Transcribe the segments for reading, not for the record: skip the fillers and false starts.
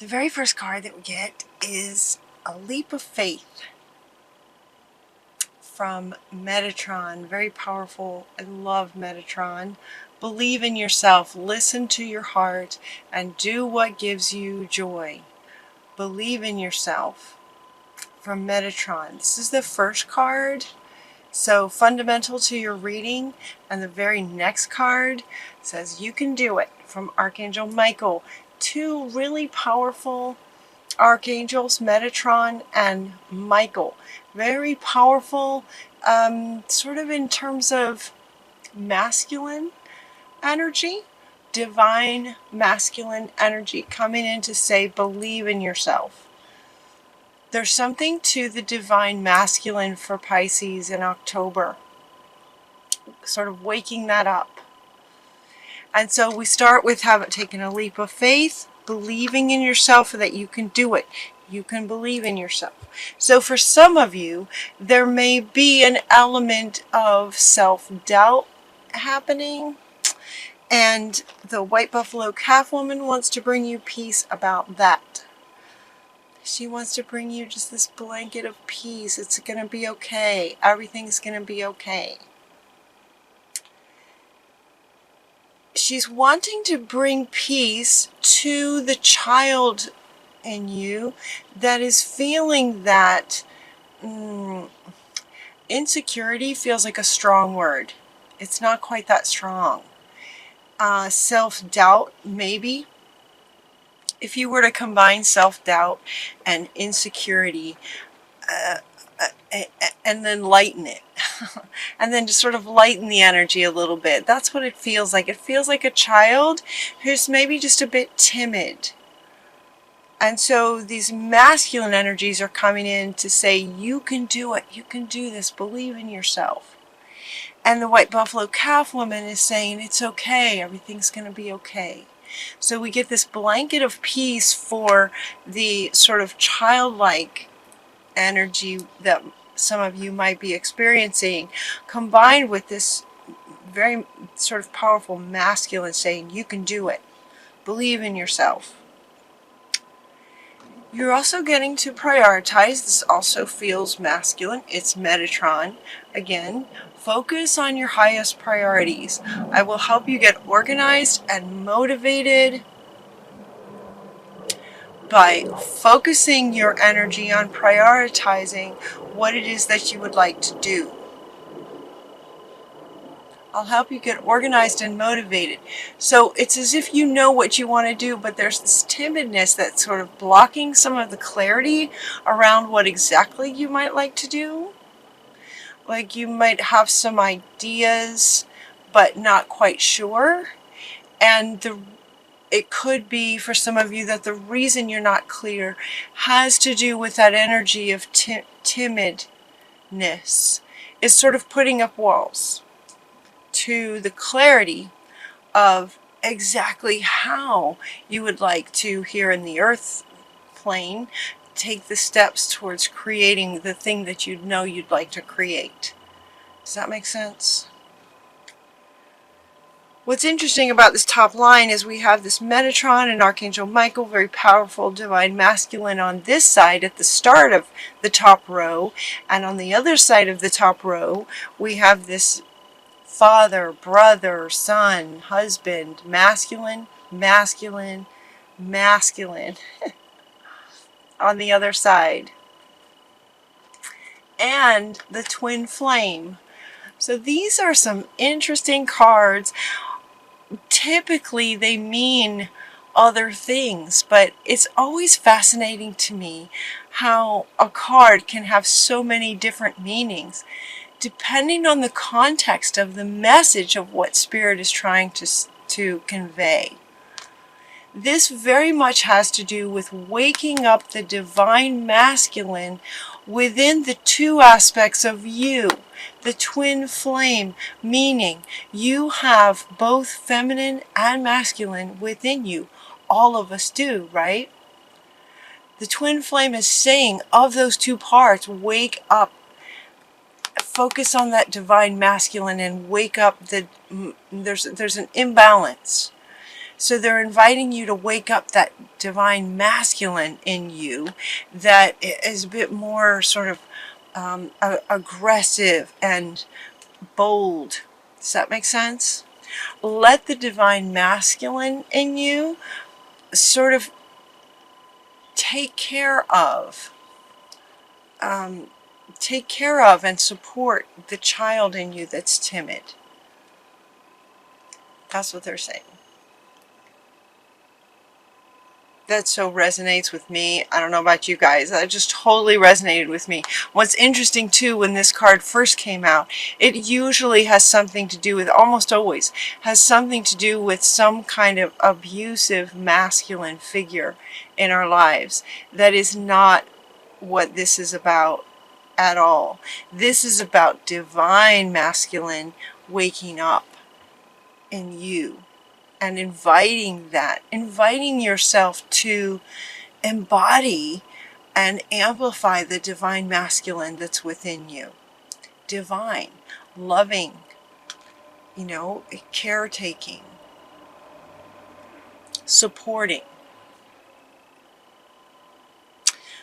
The very first card that we get is a leap of faith from Metatron. Very powerful. I love Metatron. Believe in yourself, listen to your heart, and do what gives you joy. Believe in yourself from Metatron. This is the first card, so fundamental to your reading. And the very next card says you can do it from Archangel Michael. Two really powerful archangels, Metatron and Michael. Very powerful, sort of in terms of masculine energy, divine masculine energy coming in to say, believe in yourself. There's something to the divine masculine for Pisces in October, sort of waking that up. And so we start with taking a leap of faith, believing in yourself that you can do it. You can believe in yourself. So for some of you, there may be an element of self-doubt happening. And the White Buffalo Calf Woman wants to bring you peace about that. She wants to bring you just this blanket of peace. It's going to be okay. Everything's going to be okay. She's wanting to bring peace to the child in you that is feeling that insecurity feels like a strong word. It's not quite that strong. Self-doubt, maybe. If you were to combine self-doubt and insecurity, and then lighten it, and then just sort of lighten the energy a little bit. That's what it feels like. It feels like a child who's maybe just a bit timid. And so these masculine energies are coming in to say, you can do it. You can do this. Believe in yourself. And the White Buffalo Calf Woman is saying, it's okay. Everything's going to be okay. So we get this blanket of peace for the sort of childlike energy that some of you might be experiencing, combined with this very sort of powerful masculine saying, you can do it. Believe in yourself. You're also getting to prioritize. This also feels masculine. It's Metatron. Again, focus on your highest priorities. I will help you get organized and motivated by focusing your energy on prioritizing what it is that you would like to do. I'll help you get organized and motivated. So it's as if you know what you want to do, but there's this timidness that's sort of blocking some of the clarity around what exactly you might like to do. Like you might have some ideas, but not quite sure. And it could be for some of you that the reason you're not clear has to do with that energy of timidness. Is sort of putting up walls to the clarity of exactly how you would like to, here in the earth plane, take the steps towards creating the thing that you know you'd like to create. Does that make sense? What's interesting about this top line is we have this Metatron and Archangel Michael, very powerful divine masculine on this side at the start of the top row, and on the other side of the top row we have this father, brother, son, husband, masculine, masculine, masculine on the other side. And the twin flame. So these are some interesting cards. Typically they mean other things, but it's always fascinating to me how a card can have so many different meanings depending on the context of the message of what Spirit is trying to convey. This very much has to do with waking up the divine masculine within the two aspects of you, the twin flame, meaning you have both feminine and masculine within you. All of us do, right? The twin flame is saying of those two parts, wake up. Focus on that divine masculine and wake up. There's an imbalance. So they're inviting you to wake up that divine masculine in you that is a bit more sort of aggressive and bold. Does that make sense? Let the divine masculine in you sort of take care of and support the child in you that's timid. That's what they're saying. That so resonates with me. I don't know about you guys. That just totally resonated with me. What's interesting too, when this card first came out, it usually has something to do with, almost always, has something to do with some kind of abusive masculine figure in our lives. That is not what this is about at all. This is about divine masculine waking up in you. And inviting yourself to embody and amplify the divine masculine that's within you. Divine, loving, caretaking, supporting.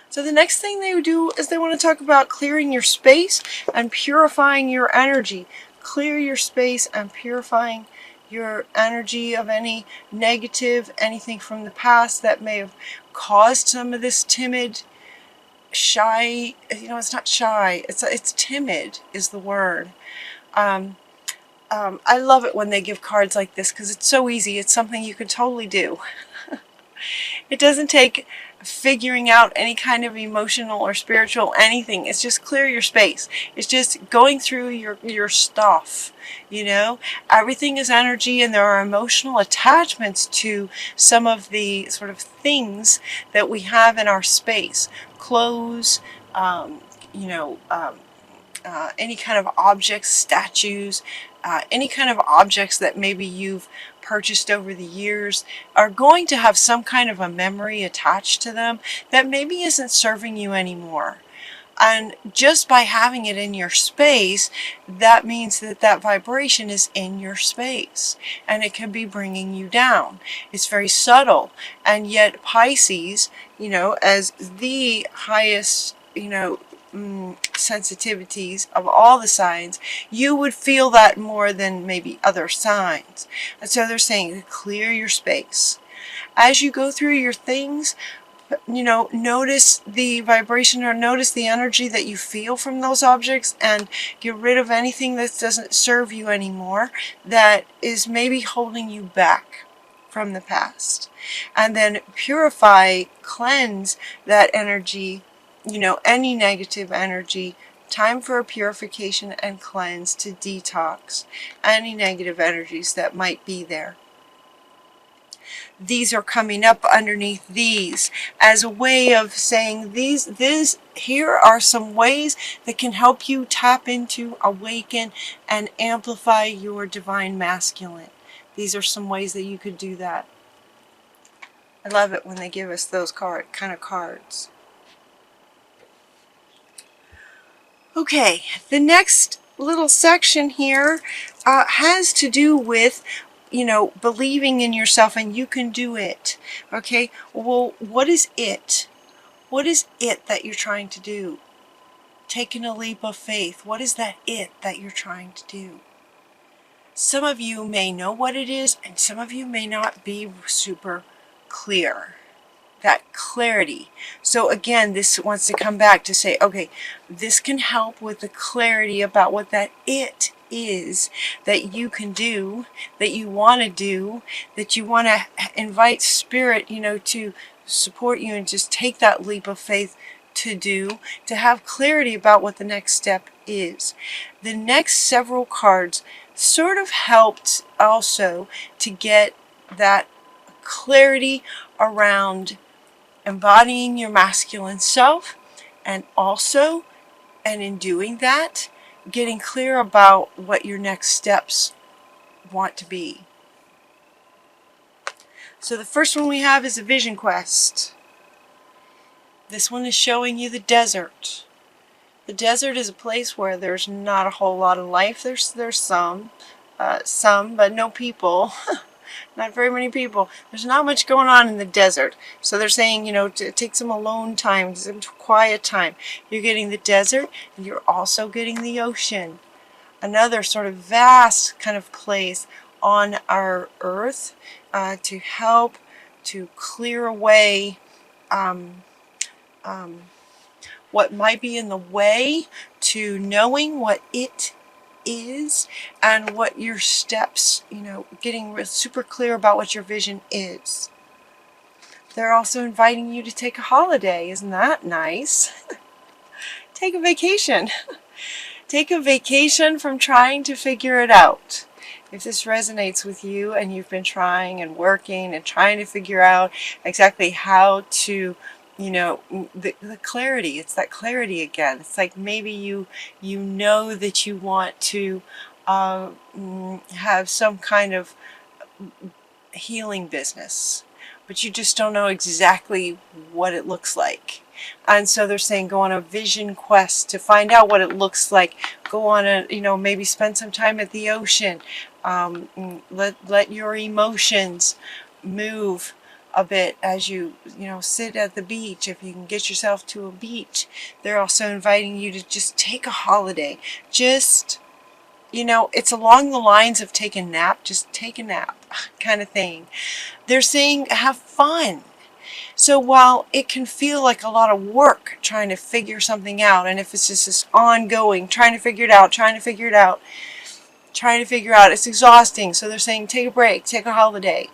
So the next thing they do is they want to talk about clearing your space and purifying your energy. Clear your space and purifying your energy of any negative, anything from the past that may have caused some of this timid, shy, it's not shy, it's timid is the word. I love it when they give cards like this because it's so easy. It's something you can totally do. It doesn't take figuring out any kind of emotional or spiritual anything. It's just clear your space. It's just going through your stuff. Everything is energy, and there are emotional attachments to some of the sort of things that we have in our space. Clothes, any kind of objects, statues, any kind of objects that maybe you've purchased over the years are going to have some kind of a memory attached to them that maybe isn't serving you anymore. And just by having it in your space, that means that that vibration is in your space, and it can be bringing you down. It's very subtle, and yet Pisces, as the highest, sensitivities of all the signs, you would feel that more than maybe other signs. And so they're saying clear your space. As you go through your things, notice the vibration or notice the energy that you feel from those objects, and get rid of anything that doesn't serve you anymore, that is maybe holding you back from the past. And then purify, cleanse that energy, any negative energy. Time for a purification and cleanse to detox any negative energies that might be there. These are coming up underneath these as a way of saying here are some ways that can help you tap into, awaken, and amplify your divine masculine. These are some ways that you could do that. I love it when they give us those kind of cards. Okay, the next little section here has to do with, believing in yourself, and you can do it. Okay, well, what is it? What is it that you're trying to do? Taking a leap of faith. What is that it that you're trying to do? Some of you may know what it is, and some of you may not be super clear. That clarity. So again, this wants to come back to say, okay, this can help with the clarity about what that it is that you can do, that you want to do, that you want to invite spirit, to support you and just take that leap of faith to do, to have clarity about what the next step is. The next several cards sort of helped also to get that clarity around embodying your masculine self, and also, and in doing that, getting clear about what your next steps want to be. So the first one we have is a vision quest. This one is showing you the desert. The desert is a place where there's not a whole lot of life. There's some, but no people. not very many people. There's not much going on in the desert. So they're saying, you know, to take some alone time, some quiet time. You're getting the desert, and you're also getting the ocean. Another sort of vast kind of place on our earth to help to clear away what might be in the way to knowing what it is and what your steps, you know, getting super clear about what your vision is. They're also inviting you to take a holiday. Isn't that nice? Take a vacation. Take a vacation from trying to figure it out. If this resonates with you and you've been trying and working and trying to figure out exactly how to, you know, the clarity, it's that clarity again. It's like maybe you know that you want to have some kind of healing business, but you just don't know exactly what it looks like. And so they're saying go on a vision quest to find out what it looks like. Go on a, you know, maybe spend some time at the ocean. Let your emotions move a bit as you know, sit at the beach. If you can get yourself to a beach. They're also inviting you to just take a holiday. Just, you know, it's along the lines of take a nap. Just take a nap kind of thing. They're saying have fun. So while it can feel like a lot of work trying to figure something out, and if it's just this ongoing, trying to figure it out, it's exhausting. So they're saying take a break, take a holiday.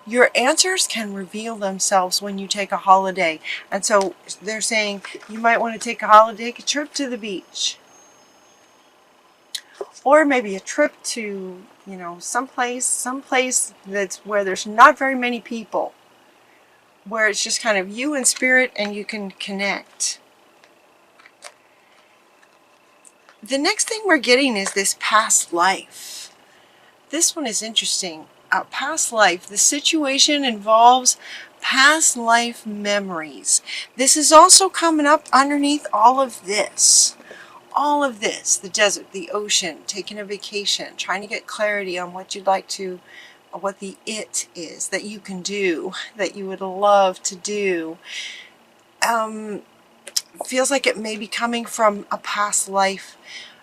Your answers can reveal themselves when you take a holiday. And so they're saying you might want to take a holiday, take a trip to the beach. Or maybe a trip to, you know, someplace that's where there's not very many people, where it's just kind of you and spirit and you can connect. The next thing we're getting is this past life. This one is interesting. Past life. The situation involves past life memories. This is also coming up underneath all of this. All of this, the desert, the ocean, taking a vacation, trying to get clarity on what you'd like to, what the it is that you can do, that you would love to do. Feels like it may be coming from a past life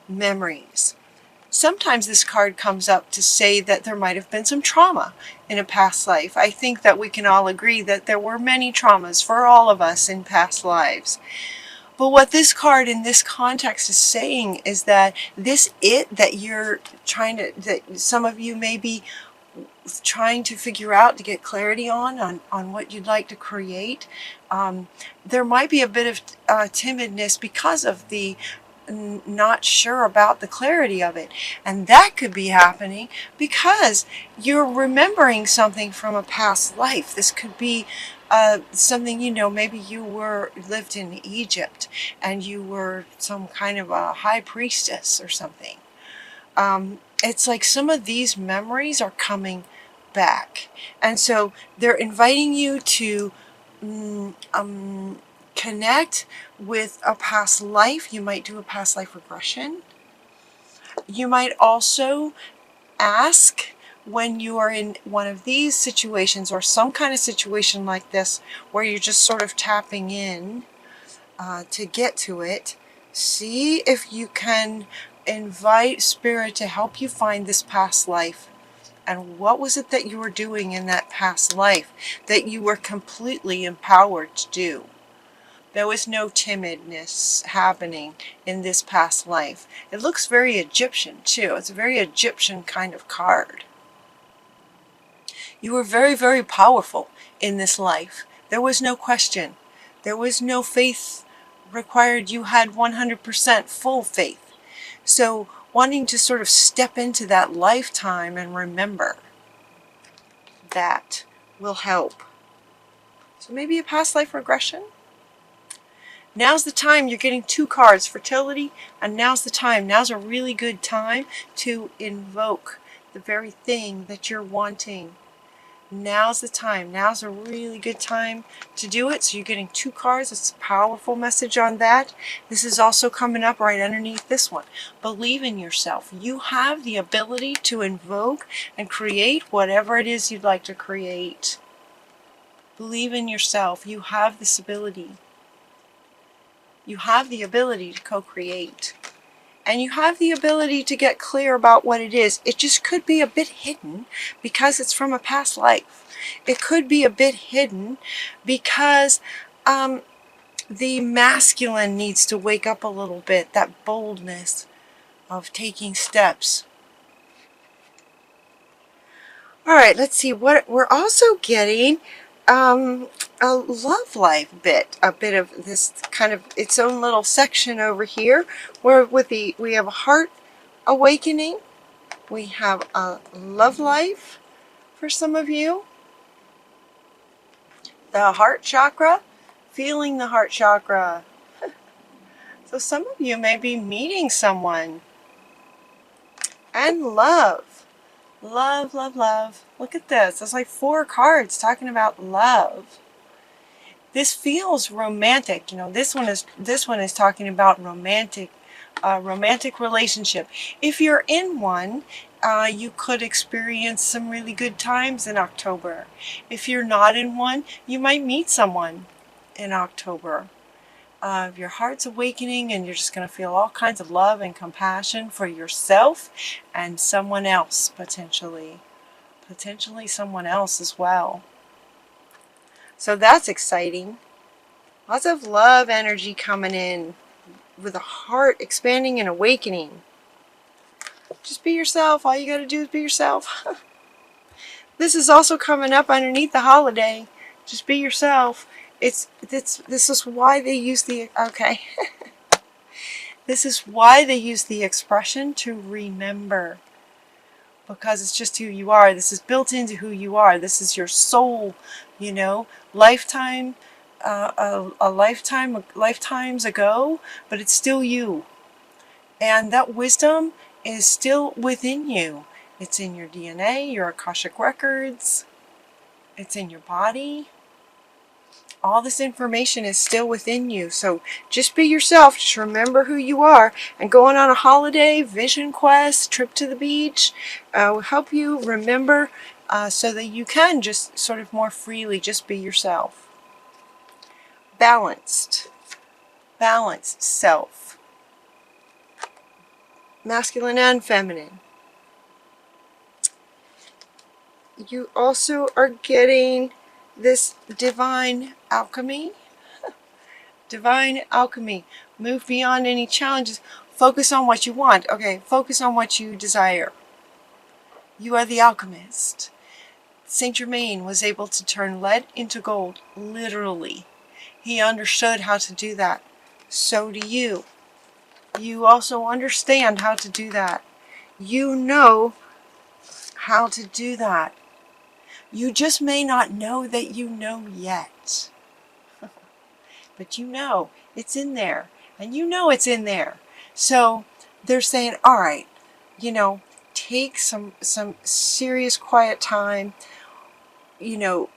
memories. Sometimes this card comes up to say that there might have been some trauma in a past life. I think that we can all agree that there were many traumas for all of us in past lives. But what this card in this context is saying is that this it that you're trying to, that some of you may be trying to figure out, to get clarity on what you'd like to create, there might be a bit of timidness because of the not sure about the clarity of it. And that could be happening because you're remembering something from a past life. This could be something, you know, maybe you lived in Egypt and you were some kind of a high priestess or something. It's like some of these memories are coming back. And so they're inviting you to connect with a past life. You might do a past life regression. You might also ask, when you are in one of these situations or some kind of situation like this where you're just sort of tapping in to get to it, see if you can invite spirit to help you find this past life. And what was it that you were doing in that past life that you were completely empowered to do? There was no timidness happening in this past life. It looks very Egyptian too. It's a very Egyptian kind of card. You were very, very powerful in this life. There was no question. There was no faith required. You had 100% full faith. So wanting to sort of step into that lifetime and remember, that will help. So maybe a past life regression. Now's the time. You're getting 2 cards, fertility, and now's the time. Now's a really good time to invoke the very thing that you're wanting. now's the time. Now's a really good time to do it. So you're getting 2 cards. It's a powerful message on that. This is also coming up right underneath this one. Believe in yourself. You have the ability to invoke and create whatever it is you'd like to create. Believe in yourself. You have this ability. You have the ability to co-create. And you have the ability to get clear about what it is. It just could be a bit hidden because it's from a past life. It could be a bit hidden because the masculine needs to wake up a little bit. That boldness of taking steps. All right, let's see what we're also getting. A love life bit, a bit of this kind of its own little section over here, where we have a heart awakening, we have a love life for some of you, the heart chakra, feeling the heart chakra. So some of you may be meeting someone, and love. Love, love, love. Look at this. There's like 4 cards talking about love. This feels romantic. You know, this one is talking about romantic relationship. If you're in one, you could experience some really good times in October. If you're not in one, you might meet someone in October. Your heart's awakening, and you're just going to feel all kinds of love and compassion for yourself and someone else, potentially someone else as well. So that's exciting. Lots of love energy coming in with a heart expanding and awakening. Just be yourself. All you got to do is be yourself. This is also coming up underneath the holiday. Just be yourself. This is why they use the, okay. This is why they use the expression to remember. Because it's just who you are. This is built into who you are. This is your soul, you know, lifetimes ago, but it's still you. And that wisdom is still within you. It's in your DNA, your Akashic records. It's in your body. All this information is still within you. So just be yourself. Just remember who you are. And going on a holiday, vision quest, trip to the beach will help you remember so that you can just sort of more freely just be yourself. Balanced self. Masculine and feminine. You also are getting this divine alchemy. Divine alchemy. Move beyond any challenges. Focus on what you want. Okay, focus on what you desire. You are the alchemist. Saint Germain was able to turn lead into gold, literally. He understood how to do that. So do you. You also understand how to do that. You know how to do that. You just may not know that you know yet. But you know it's in there. And you know it's in there. So they're saying, all right, you know, take some serious quiet time. You know,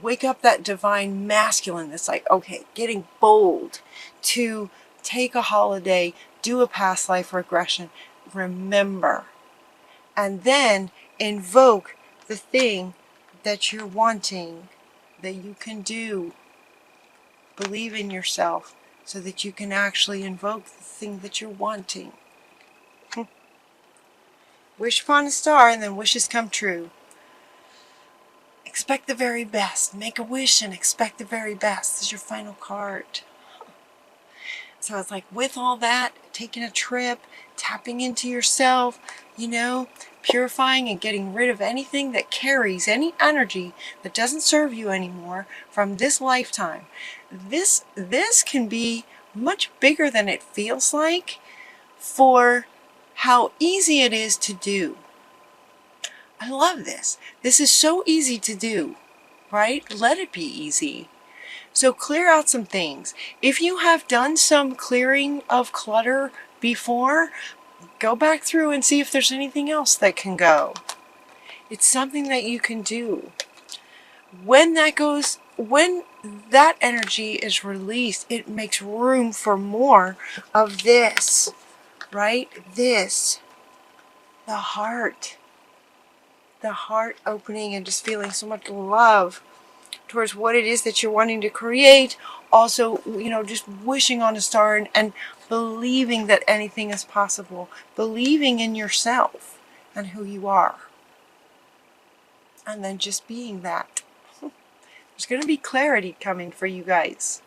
wake up that divine masculine that's like, okay, getting bold to take a holiday, do a past life regression, remember, and then invoke the thing that you're wanting, that you can do. Believe in yourself so that you can actually invoke the thing that you're wanting. Wish upon a star and then wishes come true. Expect the very best. Make a wish and expect the very best. This is your final card. So it's like with all that, taking a trip, tapping into yourself, you know, purifying and getting rid of anything that carries any energy that doesn't serve you anymore from this lifetime. This can be much bigger than it feels like for how easy it is to do. I love this. This is so easy to do, right? Let it be easy. So clear out some things. If you have done some clearing of clutter before, go back through and see if there's anything else that can go. It's something that you can do. when that energy is released, it makes room for more of this, right? This, the heart opening and just feeling so much love towards what it is that you're wanting to create. Also, just wishing on a star, and believing that anything is possible, believing in yourself and who you are, and then just being that. There's going to be clarity coming for you guys.